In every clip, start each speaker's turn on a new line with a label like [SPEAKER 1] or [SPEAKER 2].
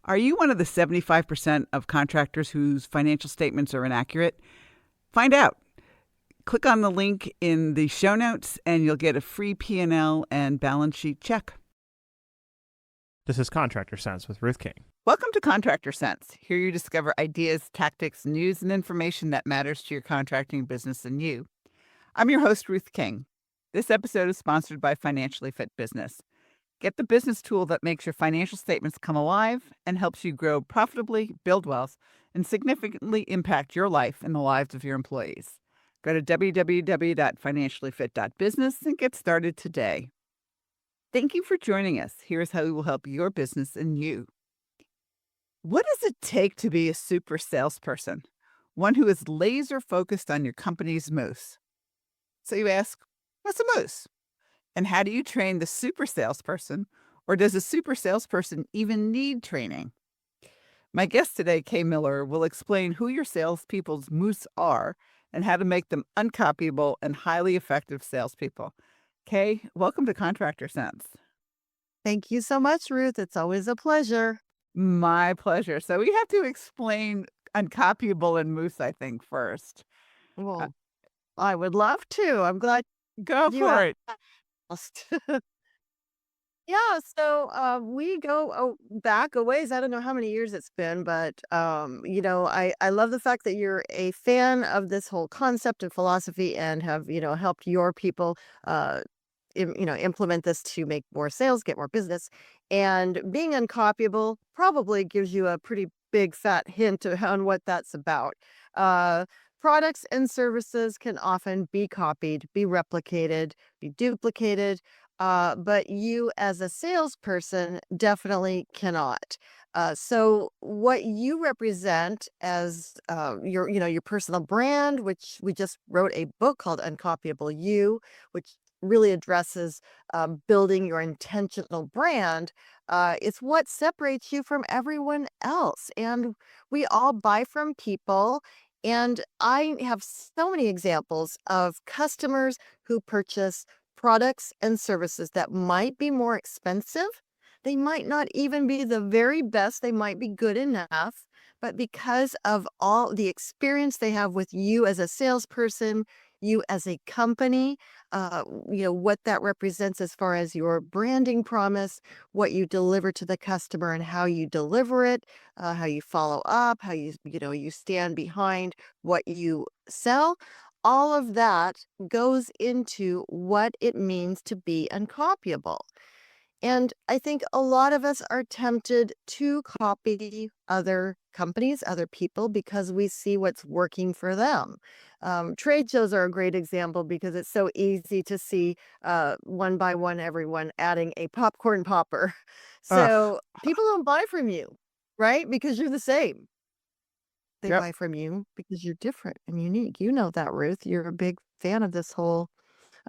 [SPEAKER 1] Are you one of the 75% of contractors whose financial statements are inaccurate? Find out. Click on the link in the show notes and you'll get a free P&L and balance sheet check.
[SPEAKER 2] This is Contractor Sense with Ruth King.
[SPEAKER 1] Welcome to Contractor Sense. Here you discover ideas, tactics, news, and information that matters to your contracting business and you. I'm your host, Ruth King. This episode is sponsored by Financially Fit Business. Get the business tool that makes your financial statements come alive and helps you grow profitably, build wealth, and significantly impact your life and the lives of your employees. Go to www.financiallyfit.business and get started today. Thank you for joining us. Here's how we will help your business and you. What does it take to be a super salesperson? One who is laser focused on your company's moose. So you ask, what's a moose? And how do you train the super salesperson? Or does a super salesperson even need training? My guest today, Kay Miller, will explain who your salespeople's moose are and how to make them uncopyable and highly effective salespeople. Kay, welcome to Contractor Sense.
[SPEAKER 3] Thank you so much, Ruth. It's always a pleasure.
[SPEAKER 1] My pleasure. So we have to explain uncopyable and moose, I think, first.
[SPEAKER 3] Well, I would love to. I'm glad
[SPEAKER 1] Go
[SPEAKER 3] you
[SPEAKER 1] for it.
[SPEAKER 3] asked. Yeah, so we go back a ways. I don't know how many years it's been, but I love the fact that you're a fan of this whole concept and philosophy and have helped your people implement this to make more sales, get more business. And being uncopyable probably gives you a pretty big fat hint on what that's about. Products and services can often be copied, be replicated, be duplicated, but you as a salesperson definitely cannot. So what you represent as your personal brand, which we just wrote a book called Uncopyable You, which really addresses building your intentional brand, it's what separates you from everyone else. And we all buy from people. And I have so many examples of customers who purchase products and services that might be more expensive. They might not even be the very best. They might be good enough. But because of all the experience they have with you as a salesperson, you as a company, what that represents as far as your branding promise, what you deliver to the customer and how you deliver it, how you follow up, how you stand behind what you sell. All of that goes into what it means to be uncopyable. And I think a lot of us are tempted to copy other companies, other people, because we see what's working for them. Trade shows are a great example because it's so easy to see one by one, everyone adding a popcorn popper. So people don't buy from you, right? Because you're the same. They
[SPEAKER 1] Yep.
[SPEAKER 3] buy from you because you're different and unique. You know that, Ruth. You're a big fan of this whole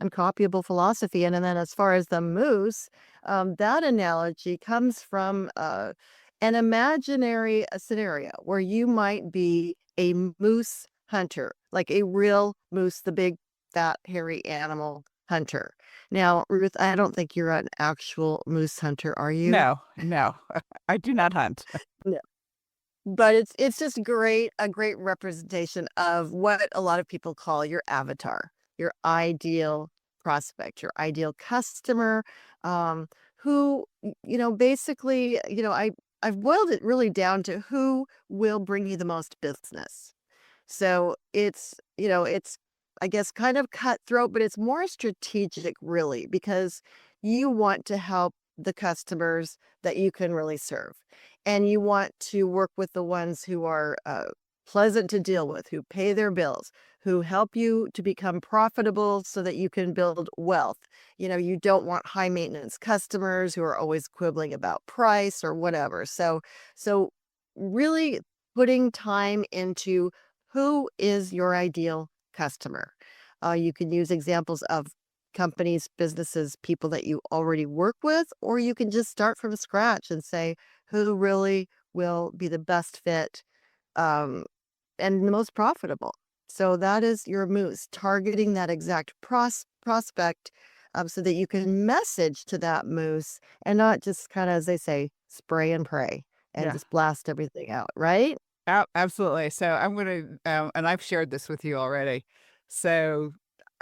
[SPEAKER 3] uncopyable philosophy. And then as far as the moose, that analogy comes from an imaginary scenario where you might be a moose hunter, like a real moose, the big, fat, hairy animal hunter. Now, Ruth, I don't think you're an actual moose hunter, are you?
[SPEAKER 1] No, I do not hunt.
[SPEAKER 3] No. But it's just a great representation of what a lot of people call your avatar, your ideal prospect, your ideal customer, who, basically, I've boiled it really down to who will bring you the most business. So it's I guess kind of cutthroat, but it's more strategic really, because you want to help the customers that you can really serve. And you want to work with the ones who are pleasant to deal with, who pay their bills, who help you to become profitable so that you can build wealth. You don't want high maintenance customers who are always quibbling about price or whatever. So really putting time into who is your ideal customer. You can use examples of companies, businesses, people that you already work with, or you can just start from scratch and say who really will be the best fit and the most profitable. So that is your moose, targeting that exact prospect so that you can message to that moose and not just kind of, as they say, spray and pray. and
[SPEAKER 1] Yeah.
[SPEAKER 3] just blast everything out, right?
[SPEAKER 1] Absolutely. So I'm going to, and I've shared this with you already. So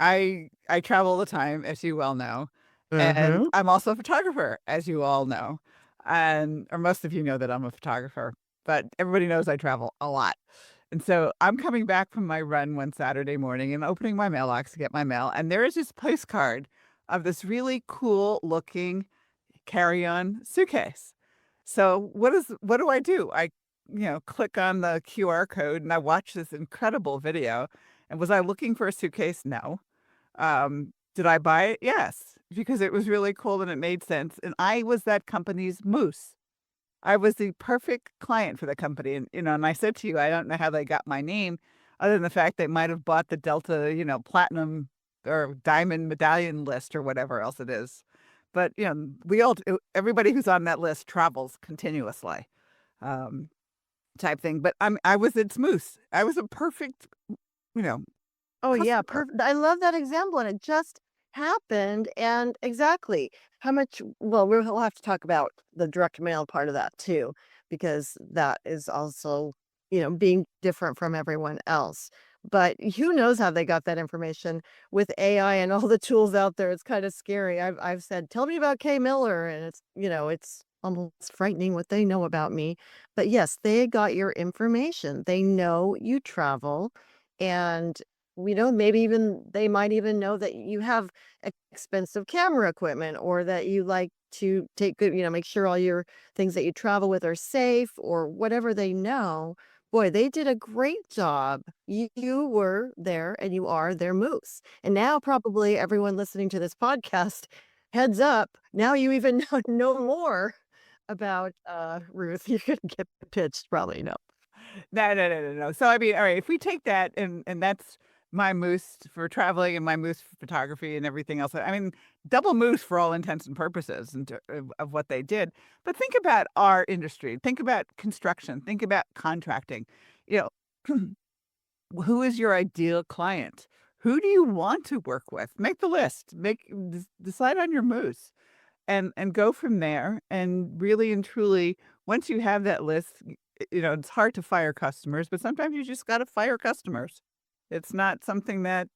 [SPEAKER 1] I travel all the time, as you well know, and
[SPEAKER 3] Mm-hmm.
[SPEAKER 1] I'm also a photographer, as you all know, and or most of you know that I'm a photographer, but everybody knows I travel a lot. And so I'm coming back from my run one Saturday morning and opening my mailbox to get my mail, and there is this postcard of this really cool looking carry-on suitcase. So what do I do? Click on the QR code and I watch this incredible video. And was I looking for a suitcase? No. Did I buy it? Yes, because it was really cool and it made sense. And I was that company's moose. I was the perfect client for the company. And I said to you, I don't know how they got my name other than the fact they might have bought the Delta, platinum or diamond medallion list or whatever else it is. But, everybody who's on that list travels continuously, um, type thing. But I was its moose. I was a perfect, you know,
[SPEAKER 3] Oh, yeah,
[SPEAKER 1] customer.
[SPEAKER 3] perfect. I love that example, and it just happened, and exactly how much well, we'll have to talk about the direct mail part of that too, because that is also, being different from everyone else. But who knows how they got that information with AI and all the tools out there, it's kinda scary. I've said, "Tell me about Kay Miller," and it's almost frightening what they know about me. But yes, they got your information. They know you travel, and we know maybe even they might even know that you have expensive camera equipment or that you like to take good, make sure all your things that you travel with are safe or whatever they know. Boy, they did a great job. You were there and you are their moose. And now probably everyone listening to this podcast, heads up, now you even know more about Ruth. You're gonna get pitched, probably no.
[SPEAKER 1] No, no, no, no, no. So I mean, all right, if we take that and that's my moose for traveling and my moose for photography and everything else. I mean, double moose for all intents and purposes of what they did. But think about our industry. Think about construction. Think about contracting. You know, who is your ideal client? Who do you want to work with? Make the list. Decide on your moose and go from there. And really and truly, once you have that list, it's hard to fire customers, but sometimes you just got to fire customers. It's not something that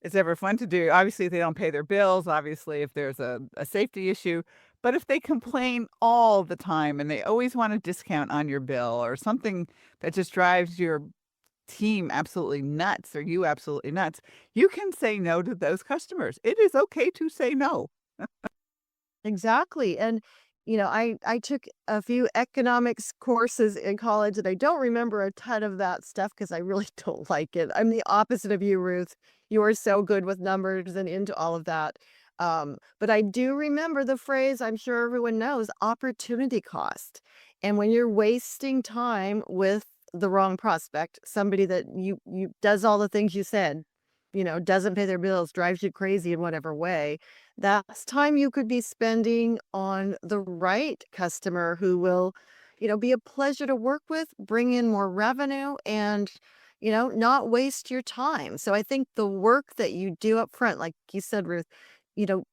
[SPEAKER 1] is ever fun to do. Obviously, if they don't pay their bills, obviously, if there's a safety issue, but if they complain all the time and they always want a discount on your bill or something that just drives your team absolutely nuts or you absolutely nuts, you can say no to those customers. It is okay to say no.
[SPEAKER 3] Exactly, and, I took a few economics courses in college, and I don't remember a ton of that stuff because I really don't like it. I'm the opposite of you, Ruth. You are so good with numbers and into all of that. But I do remember the phrase I'm sure everyone knows, opportunity cost. And when you're wasting time with the wrong prospect, somebody that you does all the things you said, doesn't pay their bills, drives you crazy in whatever way, that's time you could be spending on the right customer who will, be a pleasure to work with, bring in more revenue and, not waste your time. So I think the work that you do up front, like you said, Ruth, you know,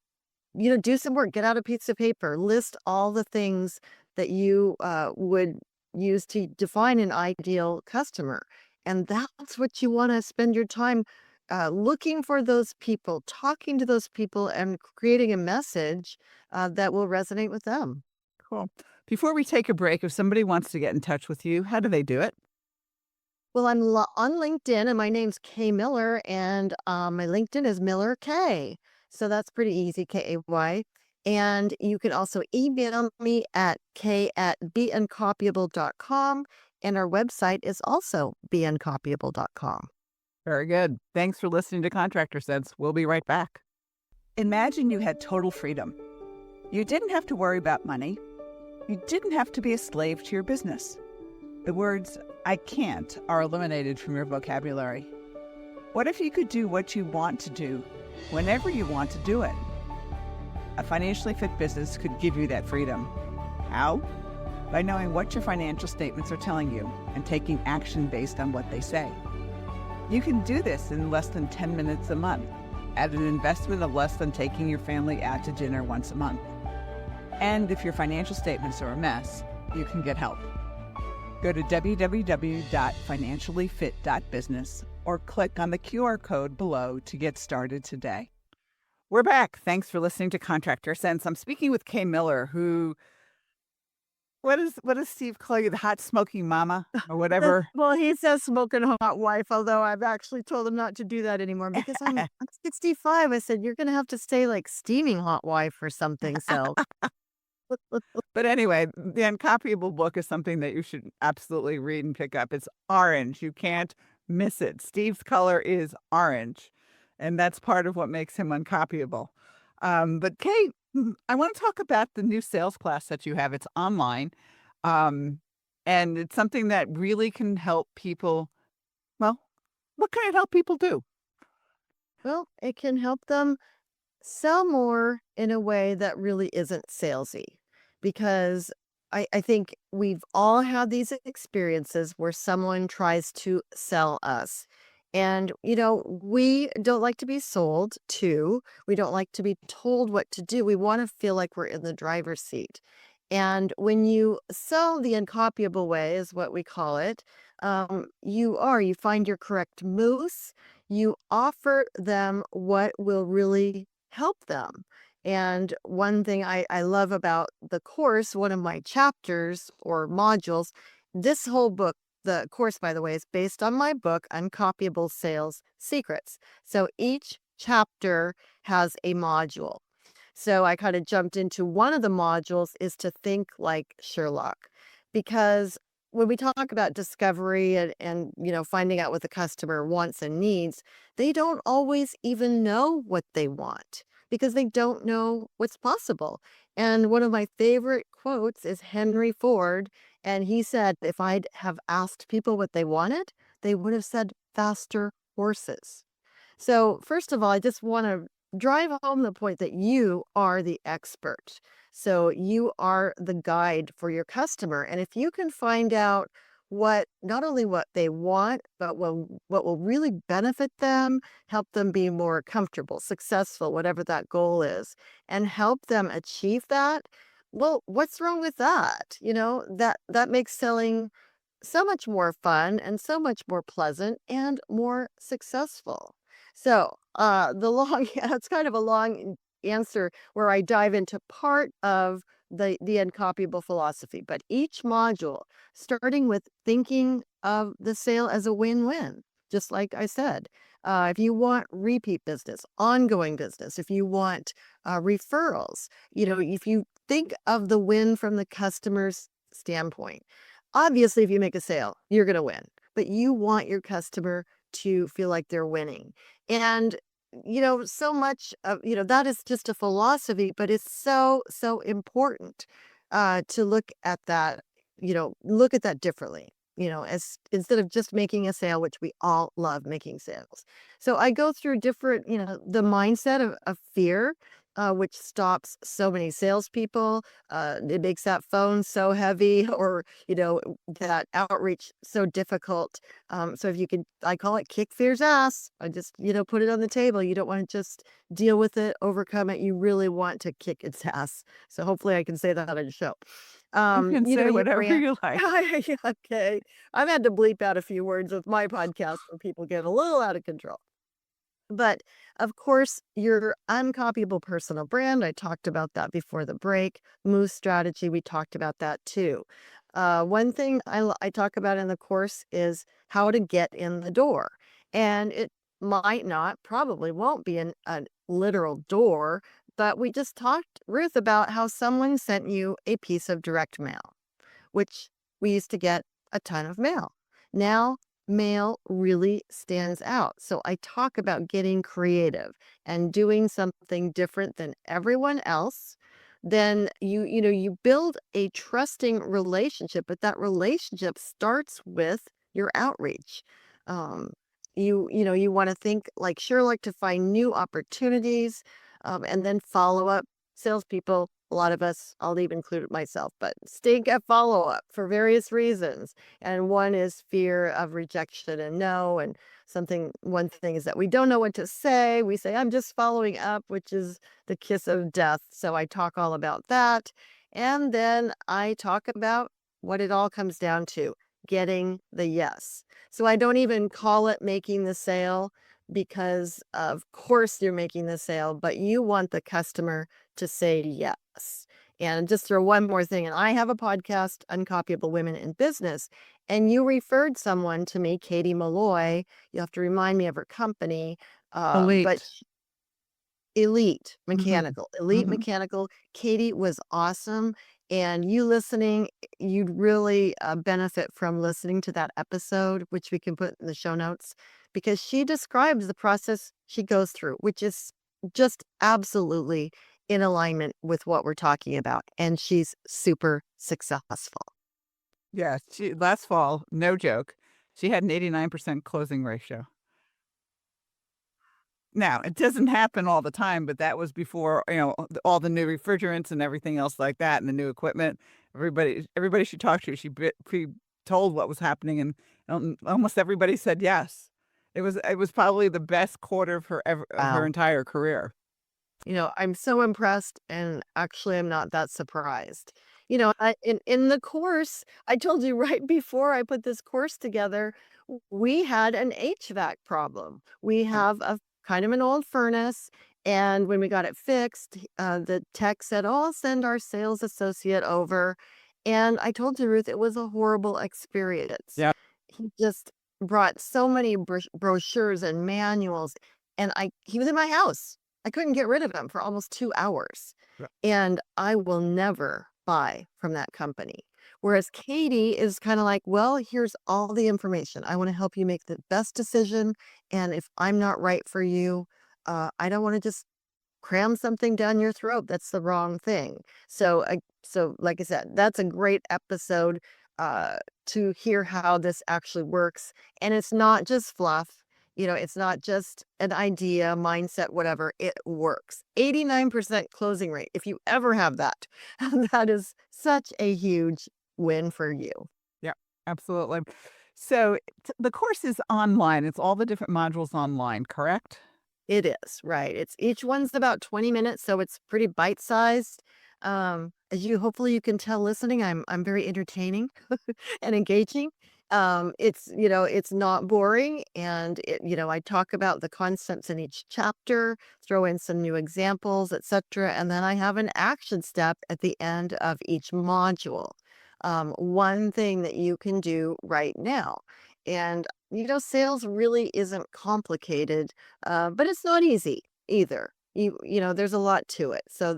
[SPEAKER 3] do some work, get out a piece of paper, list all the things that you would use to define an ideal customer. And that's what you want to spend your time looking for those people, talking to those people, and creating a message that will resonate with them.
[SPEAKER 1] Cool. Before we take a break, if somebody wants to get in touch with you, how do they do it?
[SPEAKER 3] Well, I'm on LinkedIn, and my name's Kay Miller, and my LinkedIn is Miller K. So that's pretty easy, Kay. And you can also email me at k@beuncopiable.com. And our website is also beuncopiable.com.
[SPEAKER 1] Very good. Thanks for listening to Contractor Sense. We'll be right back.
[SPEAKER 4] Imagine you had total freedom. You didn't have to worry about money. You didn't have to be a slave to your business. The words, "I can't," are eliminated from your vocabulary. What if you could do what you want to do, whenever you want to do it? A financially fit business could give you that freedom. How? By knowing what your financial statements are telling you and taking action based on what they say. You can do this in less than 10 minutes a month at an investment of less than taking your family out to dinner once a month. And if your financial statements are a mess, you can get help. Go to www.financiallyfit.business or click on the QR code below to get started today.
[SPEAKER 1] We're back. Thanks for listening to Contractor Sense. I'm speaking with Kay Miller, who, what does Steve call you, the hot smoking mama or whatever?
[SPEAKER 3] Well, he says smoking hot wife, although I've actually told him not to do that anymore because I'm 65. I said, you're going to have to stay like steaming hot wife or something. So
[SPEAKER 1] But anyway, the Uncopiable book is something that you should absolutely read and pick up. It's orange. You can't miss it. Steve's color is orange, and that's part of what makes him uncopyable. But Kate, I want to talk about the new sales class that you have. It's online, and it's something that really can help people. Well, what can it help people do?
[SPEAKER 3] well, it can help them sell more in a way that really isn't salesy because I think we've all had these experiences where someone tries to sell us. And, we don't like to be sold to. We don't like to be told what to do. We want to feel like we're in the driver's seat. And when you sell the uncopyable way, is what we call it, you find your correct moose, you offer them what will really help them. And one thing I love about the course, one of my chapters or modules, this whole book, the course, by the way, is based on my book, Uncopyable Sales Secrets. So each chapter has a module. So I kind of jumped into one of the modules is to think like Sherlock, because when we talk about discovery and finding out what the customer wants and needs, they don't always even know what they want because they don't know what's possible. And one of my favorite quotes is Henry Ford, and he said, if I'd have asked people what they wanted, they would have said faster horses. So first of all, I just want to drive home the point that you are the expert. So you are the guide for your customer. And if you can find out not only what they want, but what will really benefit them, help them be more comfortable, successful, whatever that goal is, and help them achieve that, well, what's wrong with that? That makes selling so much more fun and so much more pleasant and more successful. So, it's kind of a long answer where I dive into part of the uncopyable philosophy, but each module, starting with thinking of the sale as a win-win, just like I said. If you want repeat business, ongoing business, if you want referrals, if you think of the win from the customer's standpoint, obviously, if you make a sale, you're going to win, but you want your customer to feel like they're winning. And, so much of, that is just a philosophy, but it's so, so important to look at that, differently, as instead of just making a sale, which we all love making sales. So I go through different, the mindset of fear, which stops so many salespeople. It makes that phone so heavy or, that outreach so difficult. So if you could, I call it kick fear's ass. I just, put it on the table. You don't want to just deal with it, overcome it. You really want to kick its ass. So hopefully I can say that on the show.
[SPEAKER 1] You can say whatever you like.
[SPEAKER 3] Okay. I've had to bleep out a few words with my podcast when people get a little out of control. But of course, your uncopyable personal brand, I talked about that before the break. Moose strategy, we talked about that too. One thing I talk about in the course is how to get in the door. And it might not, probably won't be a literal door, but we just talked, Ruth, about how someone sent you a piece of direct mail, which we used to get a ton of mail. Now, mail really stands out. So I talk about getting creative and doing something different than everyone else. Then you build a trusting relationship, but that relationship starts with your outreach. Um, you want to think like Sherlock to find new opportunities, and then follow up. Salespeople, a lot of us, I'll even include myself, but stink at follow up for various reasons. And one is fear of rejection and no. And one thing is that we don't know what to say. We say, I'm just following up, which is the kiss of death. So I talk all about that. And then I talk about what it all comes down to, getting the yes. So I don't even call it making the sale because of course you're making the sale, but you want the customer to say yes. And just throw one more thing, and I have a podcast, Uncopiable Women in Business, and you referred someone to me, Katie Malloy. You have to remind me of her company, but
[SPEAKER 1] Elite.
[SPEAKER 3] Elite
[SPEAKER 1] Mhm.
[SPEAKER 3] Mechanical. Elite
[SPEAKER 1] Mhm.
[SPEAKER 3] Mechanical. Katie was awesome. And you listening, you'd really benefit from listening to that episode, which we can put in the show notes, because she describes the process she goes through, which is just absolutely in alignment with what we're talking about. And she's super successful.
[SPEAKER 1] Yeah, last fall, no joke, she had an 89% closing ratio. Now, it doesn't happen all the time, but that was before, all the new refrigerants and everything else like that and the new equipment. Everybody she talked to, she told what was happening, and almost everybody said yes. It was probably the best quarter of her
[SPEAKER 3] Wow.
[SPEAKER 1] entire career.
[SPEAKER 3] I'm so impressed, and actually I'm not that surprised. In the course, I told you right before I put this course together, we had an HVAC problem. We have a kind of an old furnace, and when we got it fixed, the tech said, "Oh, I'll send our sales associate over." And I told you, Ruth, it was a horrible experience.
[SPEAKER 1] Yeah.
[SPEAKER 3] He just brought so many brochures and manuals, and he was in my house. I couldn't get rid of him for almost 2 hours,
[SPEAKER 1] Yeah.
[SPEAKER 3] and I will never buy from that company. Whereas Katie is kinda like, "Well, here's all the information. I wanna help you make the best decision, and if I'm not right for you, I don't wanna just cram something down your throat that's the wrong thing." So like I said, that's a great episode, to hear how this actually works, and it's not just fluff, it's not just an idea, mindset, whatever, it works. 89% closing rate, if you ever have that, that is such a huge win for you.
[SPEAKER 1] Yeah, absolutely. So, the course is online. It's all the different modules online, correct?
[SPEAKER 3] It is, right. It's each one's about 20 minutes, so it's pretty bite-sized. As you hopefully you can tell listening, I'm very entertaining and engaging. It's not boring, and I talk about the concepts in each chapter, throw in some new examples, etc., and then I have an action step at the end of each module. One thing that you can do right now. And sales really isn't complicated, but it's not easy either. There's a lot to it. So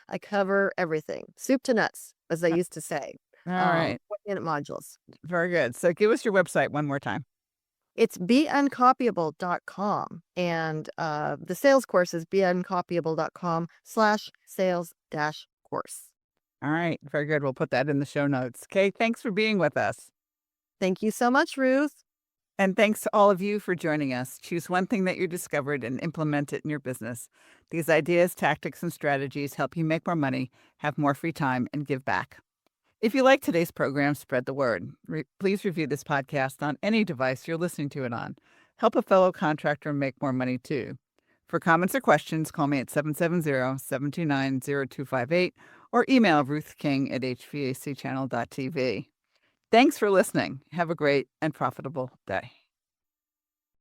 [SPEAKER 3] I cover everything, soup to nuts, as I
[SPEAKER 1] Uh,
[SPEAKER 3] usth to say.
[SPEAKER 1] All right.
[SPEAKER 3] 20-minute modules.
[SPEAKER 1] Very good. So, give us your website one more time.
[SPEAKER 3] It's beuncopiable.com. And the sales course is beuncopiable.com/sales-course.
[SPEAKER 1] All right. Very good. We'll put that in the show notes. Okay. Thanks for being with us.
[SPEAKER 3] Thank you so much, Ruth.
[SPEAKER 1] And thanks to all of you for joining us. Choose one thing that you discovered and implement it in your business. These ideas, tactics, and strategies help you make more money, have more free time, and give back. If you like today's program, spread the word. Please review this podcast on any device you're listening to it on. Help a fellow contractor make more money too. For comments or questions, call me at 770-729-0258 or email Ruth King at hvacchannel.tv. Thanks for listening. Have a great and profitable day.